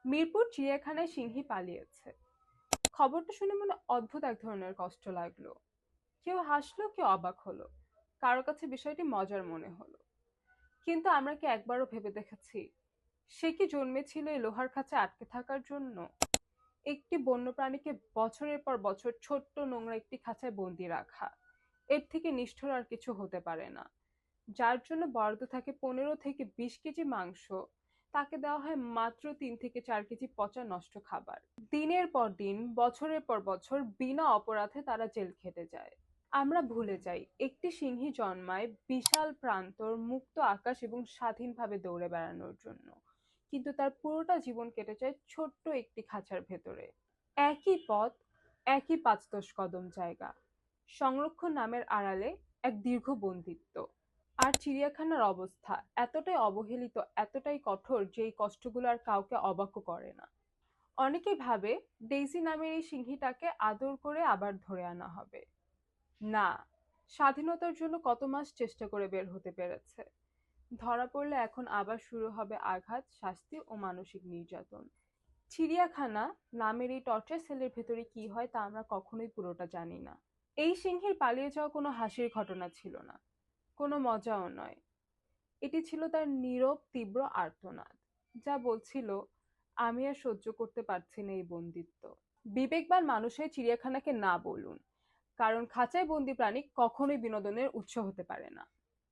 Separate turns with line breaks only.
মিরপুর চিড়িয়াখানায় সিংহী পালিয়েছে। খবরটা শুনে মনে অদ্ভুত এক ধরনের কষ্ট লাগলো। কেউ হাসলো, কেউ অবাক হলো, কারো কাছে বিষয়টি মজার মনে হলো। কিন্তু আমরা কি একবারও ভেবে দেখেছি সে কি জন্মেছিল এই লোহার খাঁচায় আটকে থাকার জন্য? একটি বন্যপ্রাণীকে বছরের পর বছর ছোট্ট নোংরা একটি খাঁচায় বন্দি রাখা, এর থেকে নিষ্ঠুর আর কিছু হতে পারে না। যার জন্য বরাদ্দ থাকে 15 থেকে 20 কেজি মাংস, তাকে দেওয়া হয় মাত্র 3 থেকে 4 কেজি পচা নষ্ট খাবার। দিনের পর দিন, বছরের পর বছর বিনা অপরাধে তারা জেল খেটে যায়। আমরা ভুলে যাই একটি সিংহী জন্মায় বিশাল প্রান্তর, মুক্ত আকাশ এবং স্বাধীনভাবে দৌড়ে বেড়ানোর জন্য, কিন্তু তার পুরোটা জীবন কেটে যায় ছোট্ট একটি খাঁচার ভেতরে। একই পথ, একই ৫-১০ কদম জায়গা, সংরক্ষণ নামের আড়ালে এক দীর্ঘ বন্দিত্ব। আর চিড়িয়াখানার অবস্থা এতটাই অবহেলিত, এতটাই কঠোর যে এই কষ্টগুলো আর কাউকে অবাকও করে না। অনেকেই ভাবে ডেইজি নামের এই সিংহীটাকে আদর করে আবার ধরে আনা হবে। না, স্বাধীনতার জন্য কত মাস চেষ্টা করে বের হতে পেরেছে। ধরা পড়লে এখন আবার শুরু হবে আঘাত, শাস্তি ও মানসিক নির্যাতন। চিড়িয়াখানা নামের এই টর্চার সেলের ভেতরে কি হয় তা আমরা কখনোই পুরোটা জানি না। এই সিংহের পালিয়ে যাওয়া কোনো হাসির ঘটনা ছিল না, কোনো মজাও নয়। এটি ছিল তার নীরব তীব্র আর্তনাদ, যা বলছিল, আমি আর সহ্য করতে পারছি না এই বন্দিত্ব। বিবেকবান মানুষের চিড়িয়াখানাকে না বলুন, কারণ খাঁচায় বন্দি প্রাণী কখনোই বিনোদনের উৎস হতে পারে না।